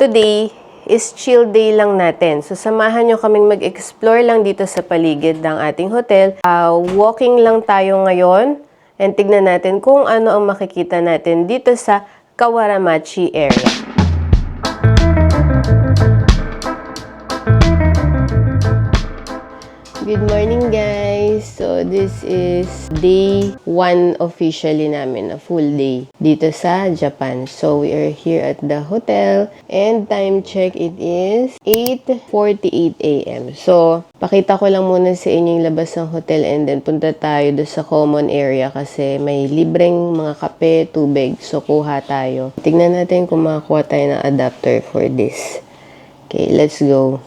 today is chill day lang natin. So, samahan nyo kaming mag-explore lang dito sa paligid ng ating hotel. Walking lang tayo ngayon and tignan natin kung ano ang makikita natin dito sa Kawaramachi area. Good morning, guys! So, this is day 1 officially namin, a full day dito sa Japan. So, we are here at the hotel and time check, it is 8:48 a.m. So, pakita ko lang muna sa inyo yung labas ng hotel and then punta tayo doon sa common area kasi may libreng mga kape, tubig. So, kuha tayo. Tignan natin kung makakuha tayo ng adapter for this. Okay, let's go.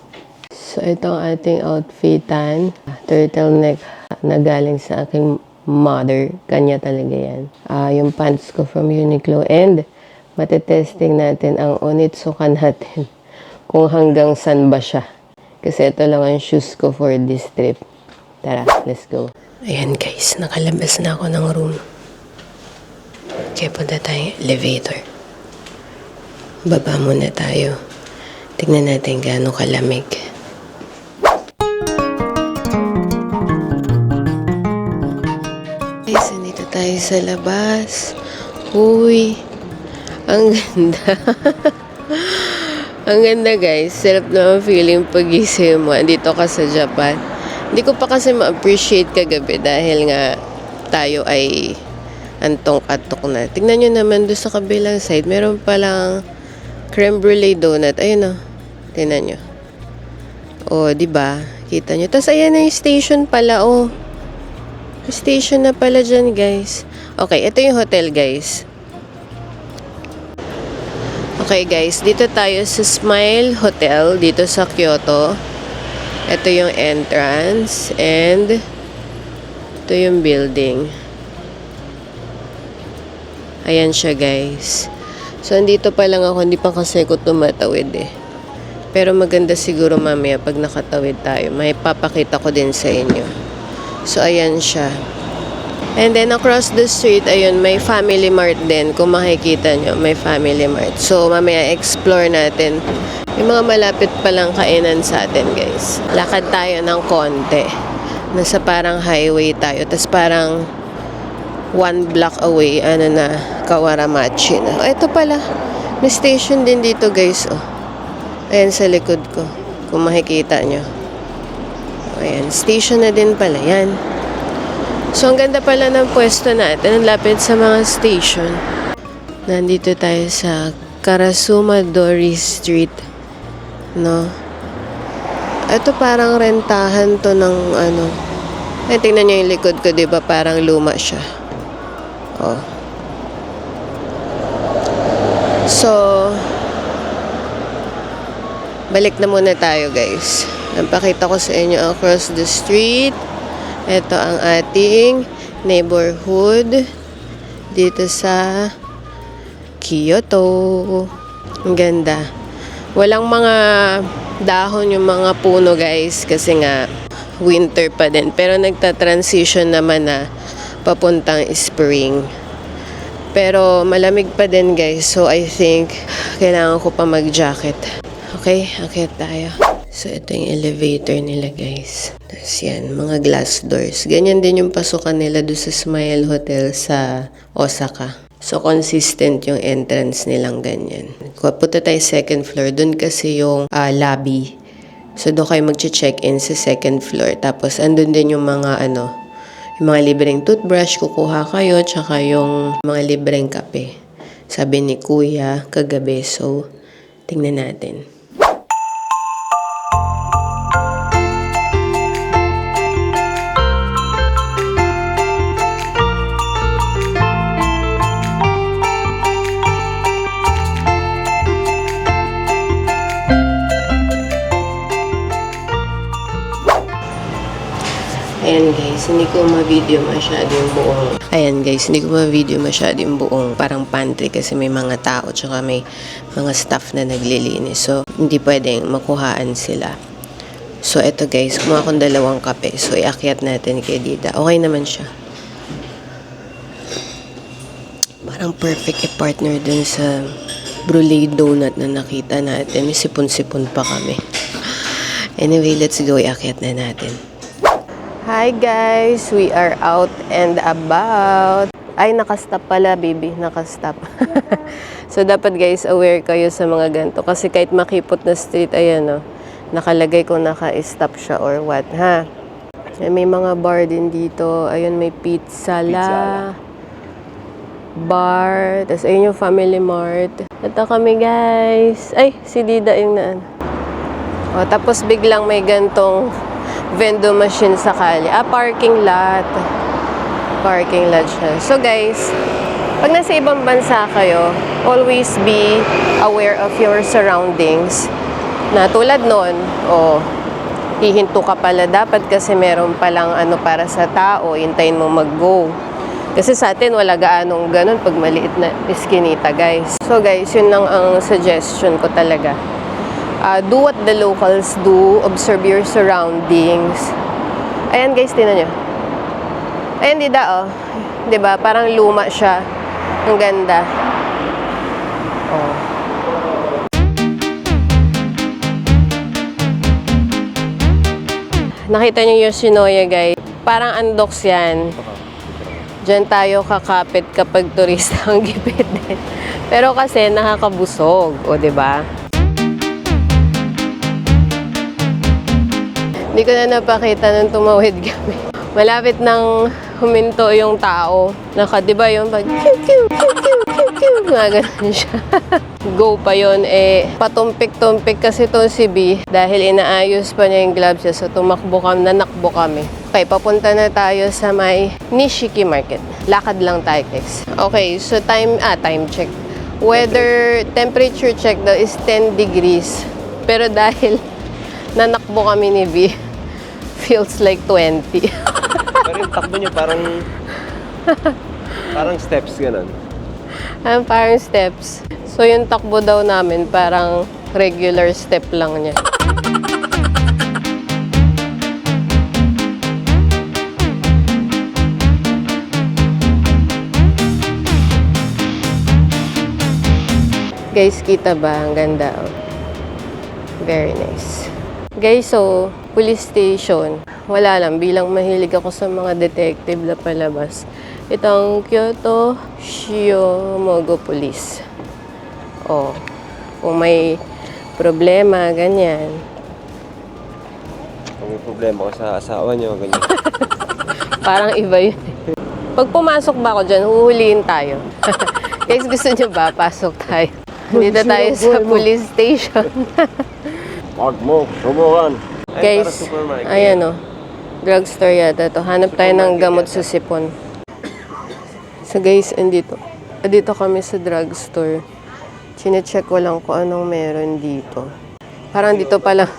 So, ito ang ating outfitan. Turtleneck na galing sa aking mother. Kanya talaga yan. Yung pants ko from Uniqlo. And, matetesting natin ang Onitsuka natin. Kung hanggang saan ba siya. Kasi ito lang ang shoes ko for this trip. Tara, let's go. Ayan guys, nakalabas na ako ng room. Kaya punta tayong elevator. Baba muna tayo. Tignan natin gaano kalamig. Tayo sa labas. Uy, ang ganda. Ang ganda guys. Sarap naman feeling pagising mo. Andito ka sa Japan. Hindi ko pa kasi ma-appreciate kagabi dahil nga tayo ay antong-atok na. Tignan nyo naman doon sa kabilang side. Meron palang creme brulee donut. Ayun o. Tignan nyo. O, diba? Kita nyo. Tapos ayan na yung station pala. O. Station na pala dyan, guys. Okay, ito yung hotel, guys. Okay, guys. Dito tayo sa Smile Hotel, dito sa Kyoto. Ito yung entrance. And, ito yung building. Ayan siya, guys. So, andito pa lang ako. Hindi pa kasi ako tumatawid, eh. Pero maganda siguro mamaya pag nakatawid tayo. May papakita ko din sa inyo. So, ayan siya. And then, across the street, ayun, may Family Mart din. Kung makikita nyo, may Family Mart. So, mamaya explore natin. Yung mga malapit palang kainan sa atin, guys. Lakad tayo ng konti. Nasa parang highway tayo. Tapos parang 1 block away, Kawaramachi na. Ito pala. May station din dito, guys. Oh. Ayan sa likod ko. Kung makikita nyo. Ayan, station na din pala yan. So, ang ganda pala ng pwesto natin. Ang lapit sa mga station. Nandito tayo sa Karasuma Dori Street. No? Ito parang rentahan to ng Ay, tingnan nyo yung likod ko, diba? Parang luma siya. Oh. So, balik na muna tayo, guys. Napakita ko sa inyo across the street. Ito ang ating neighborhood dito sa Kyoto. Ang ganda. Walang mga dahon yung mga puno, guys, kasi nga winter pa din. Pero nagta-transition naman na papuntang spring. Pero malamig pa din, guys. So I think kailangan ko pa mag-jacket. Okay, akyat tayo. So, ito yung elevator nila, guys. Tapos yan, mga glass doors. Ganyan din yung pasukan nila doon sa Smile Hotel sa Osaka. So, consistent yung entrance nilang ganyan. Punta tayo second floor. Doon kasi yung lobby. So, doon kayo mag-check-in sa second floor. Tapos, andun din yung mga, yung mga libreng toothbrush, kukuha kayo, tsaka yung mga libreng kape. Sabi ni Kuya kagabi. So, tingnan natin. Ayan guys, hindi ko ma-video masyado yung buong parang pantry kasi may mga tao tsaka may mga staff na naglilinis. So, hindi pwedeng makuhaan sila. So, eto guys, kumuha akong 2 kape. So, iakyat natin kay Dida. Okay naman siya. Parang perfect partner dun sa brulee donut na nakita natin. May sipon-sipon pa kami. Anyway, let's go. Iakyat na natin. Hi guys! We are out and about. Ay, nakastop pala, baby. Nakastop. So, dapat guys, aware kayo sa mga ganito. Kasi kahit makipot na street, ayan o. Nakalagay kung naka-stop siya or what, ha? May mga bar din dito. Ayun, may pizza la. Bar. Tapos, ayun yung Family Mart. Ito kami, guys. Ay, si Dida yung naan. O, tapos biglang may gantong vendo machine sa kali. Parking lot. Parking lot siya. So, guys, pag nasa ibang bansa kayo, always be aware of your surroundings. Na tulad nun, hihinto ka pala dapat kasi meron palang ano para sa tao, hintayin mo mag-go. Kasi sa atin, wala gaanong ganun pag maliit na iskinita, guys. So, guys, yun lang ang suggestion ko talaga. Do what the locals do. Observe your surroundings. Ayan, guys, tinan nyo. Ayan, Dida, oh. Diba? Parang luma siya. Ang ganda. Oh. Nakita niyo Yoshinoya, guys. Parang undox yan. Diyan tayo kakapit kapag turista ang gipit din. Pero kasi nakakabusog. O, diba? Hindi ko na napakita nung tumawid kami. Malapit nang huminto yung tao. Diba yung pag mga ganun siya. Go pa yun, patumpik-tumpik kasi itong si B dahil inaayos pa niya yung gloves niya. So, nanakbo kami. Okay, papunta na tayo sa may Nishiki Market. Lakad lang tayo, guys. Okay, so time check. Weather, temperature check daw is 10 degrees. Pero dahil nanakbo kami ni B, feels like 20. Pero yung takbo niyo parang steps ganun. Parang steps. So, yung takbo daw namin, parang regular step lang niya. Guys, kita ba? Ang ganda, oh. Very nice. Guys, so, police station. Wala lang. Bilang mahilig ako sa mga detective na palabas. Itong Kyoto Shiomogo Police. Oh, kung may problema, ganyan. Kung may problema ko sa asawa niyo, ganyan. Parang iba yun. Pag pumasok ba ako dyan, huhulihin tayo. Guys, gusto nyo ba? Pasok tayo. Dito tayo sa police station. Wag mo, subukan. Guys, ayan o. Drugstore yata to. Hanap tayo ng gamot sa sipon. So guys, andito. Dito kami sa drugstore. Chine-check ko lang kung anong meron dito. Parang dito pala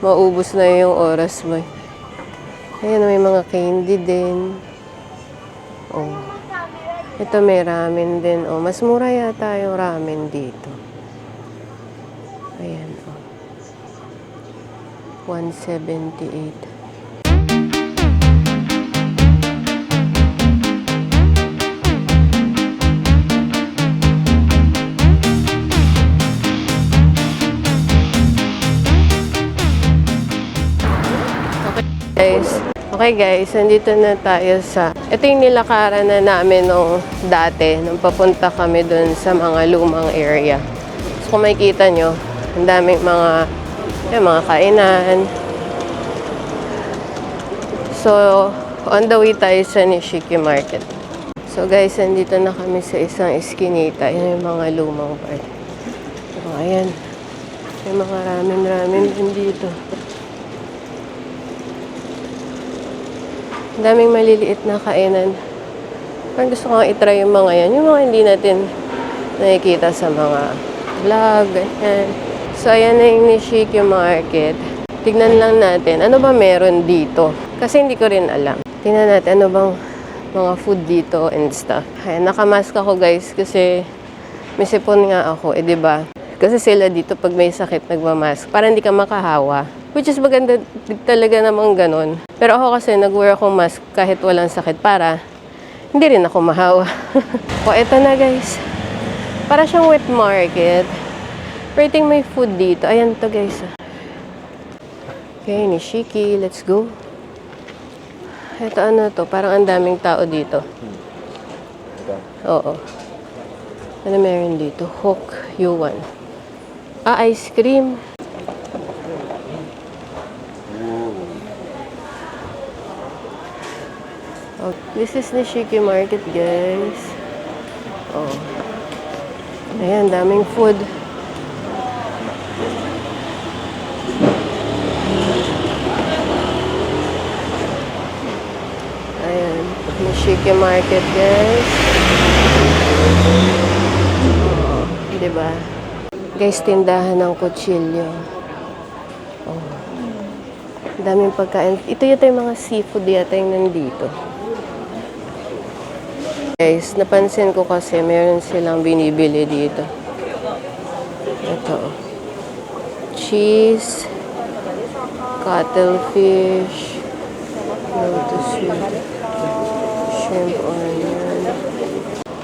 maubos na yung oras mo. Ayan, may mga candy din. Oh. Ito may ramen din. Oh, mas mura yata yung ramen dito. Ayan, oh. 178. Okay guys, nandito na tayo sa... Ito yung nilakaran na namin nung dati, nung papunta kami dun sa mga lumang area. So kung makikita nyo, ang daming mga kainan. So, on the way tayo sa Nishiki Market. So guys, nandito na kami sa isang eskinita. Yan yung mga lumang part. So, ayan. May mga ramen din dito. Daming maliliit na kainan. Parang gusto ko i-try yung mga yan. Yung mga hindi natin nakikita sa mga vlog, ganyan. So, ayan na yung Nishiki Market. Tignan lang natin, ano ba meron dito? Kasi hindi ko rin alam. Tignan natin, ano bang mga food dito and stuff. Ayan, nakamask ako guys kasi may sipon nga ako, diba? Kasi sila dito pag may sakit nagmamask para hindi ka makahawa. Which is maganda talaga namang ganun. Pero ako kasi nag-wear akong mask kahit walang sakit para hindi rin ako mahawa. O eto na guys. Para siyang wet market. Pero I think may food dito. Ayan to guys. Okay, Nishiki. Let's go. Ito ano to? Parang ang daming tao dito. Ito. Oo. Ano meron dito? Hook Yuan. Ah, ice cream. Oh, this is Nishiki Market, guys. Oh. Ayan, daming food. Ayan, Nishiki Market, guys. Oh, diba? Guys, tindahan ng kutsilyo. Oh. Daming pagkain. Ito yata yung mga seafood yata yung nandito. Guys, napansin ko kasi meron silang binibili dito. Ito. Cheese, cuttlefish, lotus root, shrimp onion.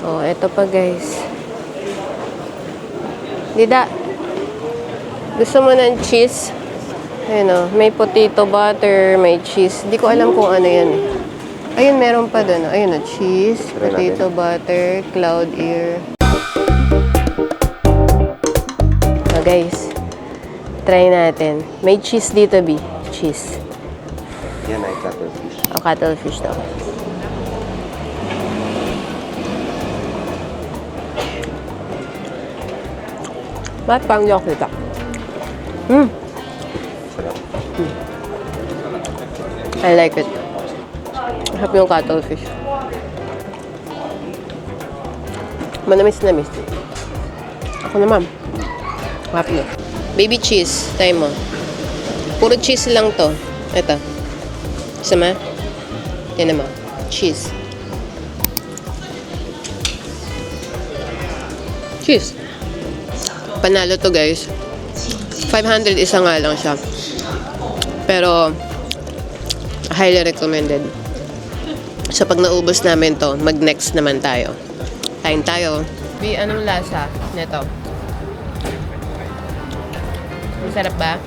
Oh, ito pa guys. Dida, gusto mo ng cheese? Ayun o, may potato butter, may cheese. Di ko alam kung ano yan eh. Ayun, meron pa doon. Ayun o, cheese, potato butter, cloud ear. So guys, try natin. May cheese dito, B. Cheese. Yan ay cuttlefish. O, cuttlefish daw. Ba't pang chocolate ah? Sarap. I like it. Harap yung cuttlefish. Manamis-namis. Ako naman. Happy. Baby cheese. Try mo. Puro cheese lang to. Ito. Sama? Yan naman. Cheese. Cheese. Panalo to guys. 500 isa nga lang siya. Pero highly recommended. So pag naubos namin to, mag-next naman tayo. Kain tayo. B, anong lasa nito? Masarap ba?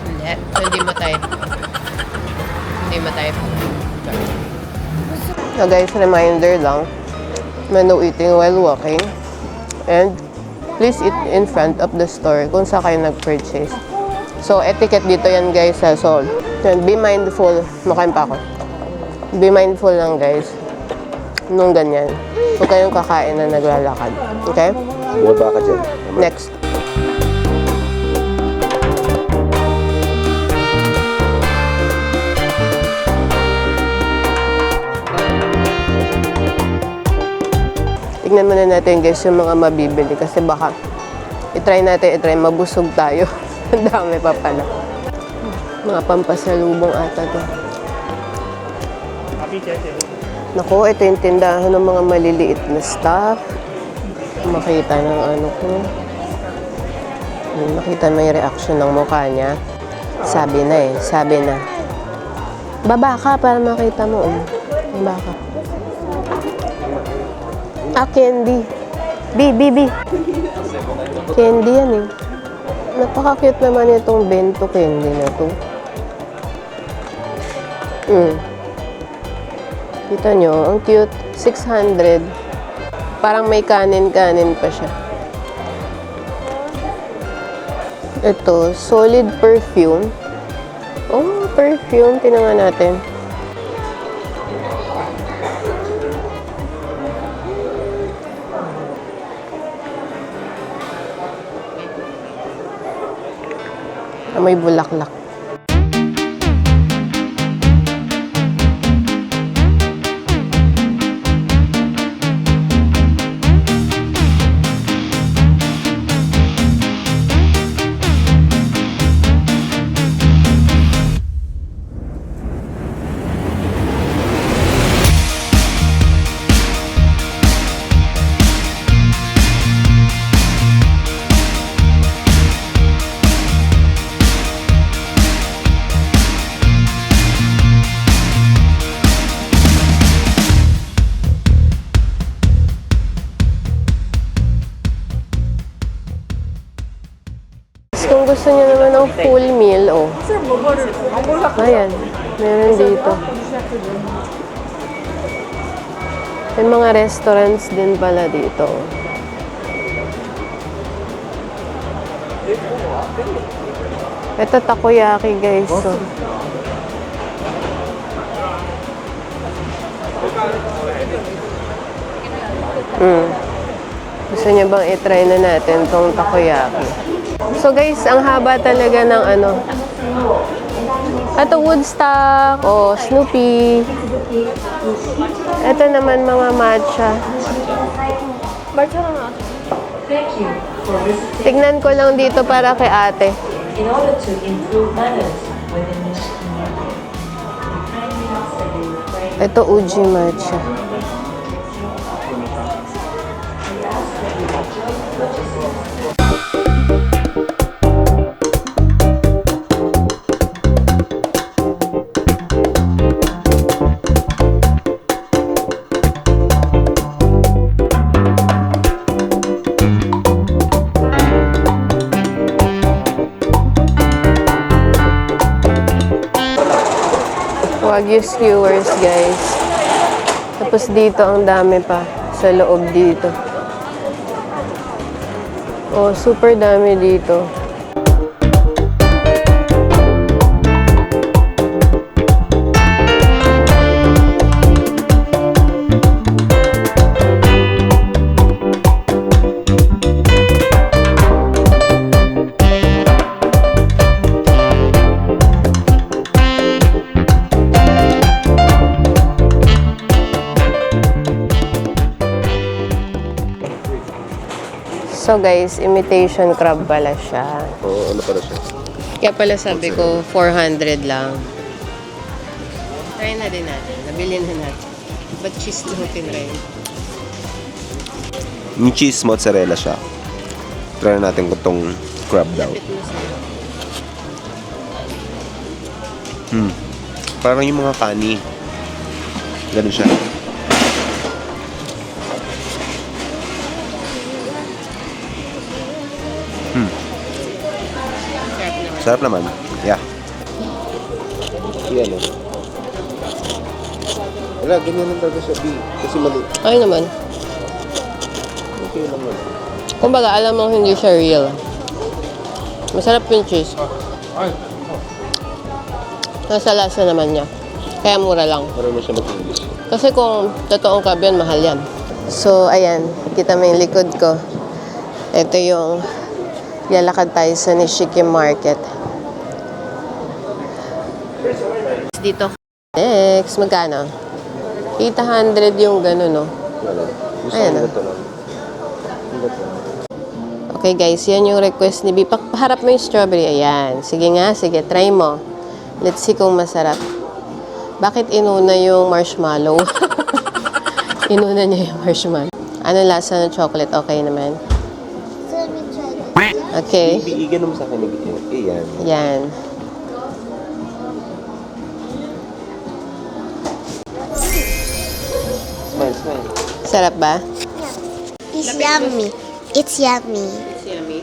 Hindi. So, hindi mo type. Hindi mo type. So guys, reminder lang. No eating while walking. And please eat in front of the store kung saan kayo nag-purchase. So, etiquette dito yan guys. So, be mindful. Makain pa ako. Be mindful lang guys. Nung ganyan. Huwag kayong kakain na naglalakad. Okay? Bumaba ka dyan. Next. Tignan muna natin guys yung mga mabibili kasi baka itry mabusog tayo. Ang dami pa pala. Mga pampasalubong ata to. Naku, ito yung tindahan ng mga maliliit na stuff. Makita ng ano ko. Makita mo yung reaction ng mukha niya. Sabi na. Baba ka para makita mo. Baba ka. Ah, candy. B. Candy yan eh. Napaka-cute naman itong bento candy na to. Kita nyo, ang cute. 600. Parang may kanin-kanin pa siya. Ito, solid perfume. Oh, perfume. Tingnan natin. May bulaklak. kung gusto niyo naman ng full meal, oh. Ayan, meron dito. May mga restaurants din pala dito. Ito takoyaki, guys. So. Gusto niyo bang i-try na natin tong takoyaki? So guys, ang haba talaga ng ano. Ito Woodstock, oh, Snoopy. Ito naman mga matcha. Tignan ko lang dito para kay ate. In order to improve manners within this community, we kindly ask that you refrain Ito Uji matcha. Wagyu skewers, guys. Tapos dito, ang dami pa sa loob dito. Oh, super dami dito. So guys, imitation crab pala siya. Oo, ano pala siya? Kaya pala sabi ko, 400 lang. Try na din natin. Nabili na natin. But cheese natin rin. Yung cheese mozzarella siya. Try natin kung tong crab daw. Lapit mo sa'yo. Parang yung mga kani. Ganun siya. Sarap naman. Sarap naman. Yeah. Yan o. Wala, ganyan lang talaga siya, B. Kasi mali. Ay naman. Okay naman. Kumbaga, alam mo hindi siya real. Masarap yung cheese. Nasa lasa naman niya. Kaya mura lang. Parang mo siya mag-English. Kasi kung totoong crab yan, mahal yan. So, ayan. Kita mo yung likod ko. Ito yung lalakad tayo sa Nishiki Market. Dito. Next, magkano? 800 yung gano'n, no? Wala. Gusto Ayan ko na. ito lang. Ito. Okay, guys. Yan yung request ni B. Paharap mo yung strawberry. Ayan. Sige nga. Sige, try mo. Let's see kung masarap. Bakit inuna yung marshmallow? Inuna niya yung marshmallow. Ano lasa ng chocolate? Okay naman? Okay. Ibigyan mo sa akin. Yan. Yan. Smile, smile. Sarap ba? It's yummy. It's yummy. It's yummy.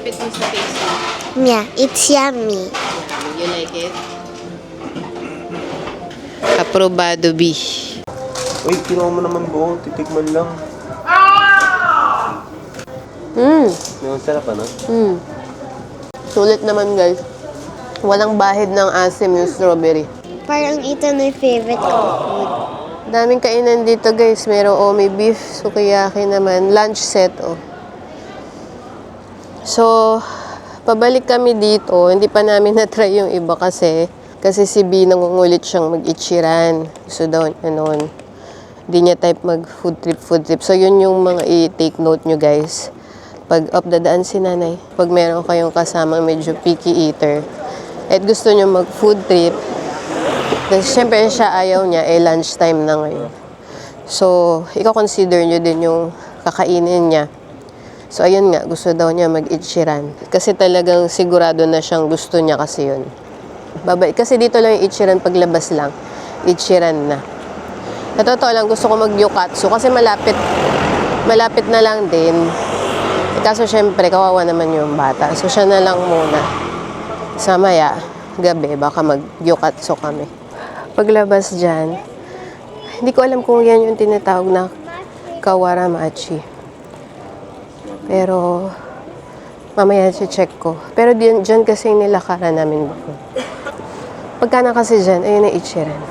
Lapit mo sa face mo. Yeah, it's yummy. You like it? Aprobado, B. Uy, kinuha mo naman buo. Titikman lang. Yung sarap, ano? Sulit naman, guys. Walang bahid ng asim yung strawberry. Parang ito na yung favorite ko food. Daming kainan dito, guys. Merong omi beef, sukiyaki naman. Lunch set, oh. So, pabalik kami dito. Hindi pa namin na-try yung iba kasi si B nangungulit siyang mag-ichiran. Gusto daw niya noon. Hindi niya type mag-food trip. So, yun yung mga i-take note nyo, guys. Pag up dadaan si nanay, pag meron kayong kasamang medyo picky eater, at gusto nyo mag-food trip, kasi syempre siya ayaw niya, lunchtime na ngayon. So, i-consider nyo din yung kakainin niya. So, ayun nga, gusto daw niya mag-ichiran. Kasi talagang sigurado na siyang gusto niya kasi yun. Kasi dito lang yung ichiran, paglabas lang, ichiran na. At totoo lang, gusto ko mag-yukatsu kasi malapit na lang din. Kaso syempre, kawawa naman yung bata. So, siya na lang muna. Sa maya, gabi, baka mag-yukatso kami. Paglabas dyan, hindi ko alam kung yan yung tinatawag na kawaramachi. Pero, mamaya check ko. Pero dyan kasi yung nilakaran namin bukod. Pagka na kasi dyan, ayun na Ichiran.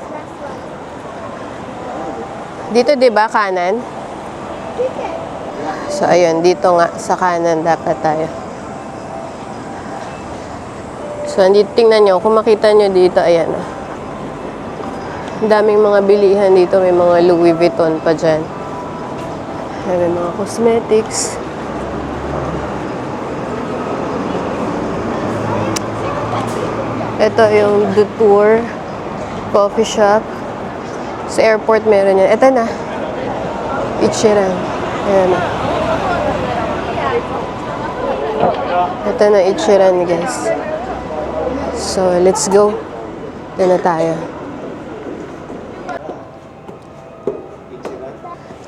Dito, di ba, kanan? So, ayun, dito nga, sa kanan dapat tayo. So, andito, tingnan nyo, kung makita nyo dito, ayan. Ang daming mga bilihan dito, may mga Louis Vuitton pa dyan. May mga cosmetics. Ito yung Dutour coffee shop. Sa airport meron yan. Ito na. Ichiran. Ayan na. Ito na Ichiran, guys. So, let's go. Doon na tayo.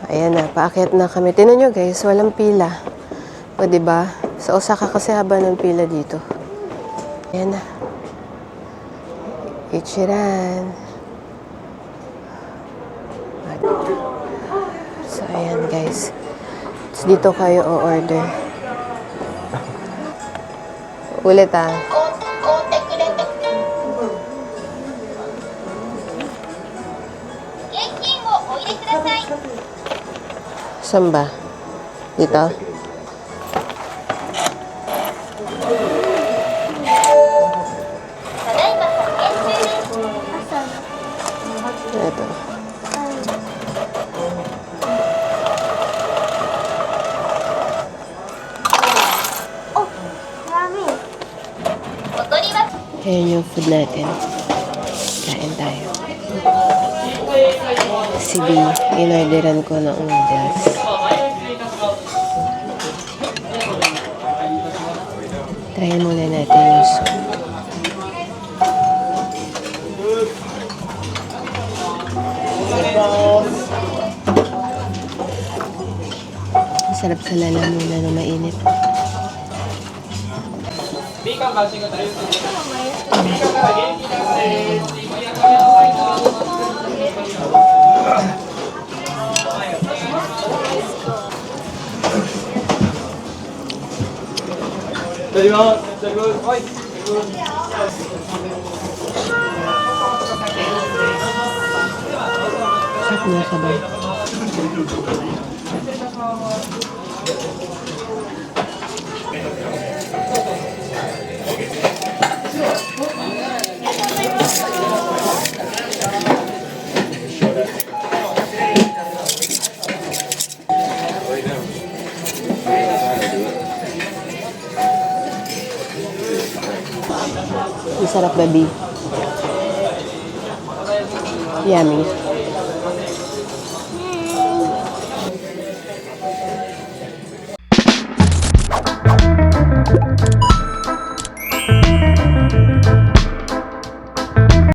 Ayan na, paakyat na kami. Tingnan nyo, guys, walang pila. O, diba? Sa Osaka kasi haba ng pila dito. Ayan na. Ichiran. So, ayan, guys. So, dito kayo o-order. Ulit, ah. Saan ba? Dito? Ito. Ayan yung food natin. Kain tayo. Si B, in-orderan ko ng noodles. Try muna natin yung soup. Sarap sa lalamunan na mainit. Sarap na sabay. Masarap, baby. Yummy.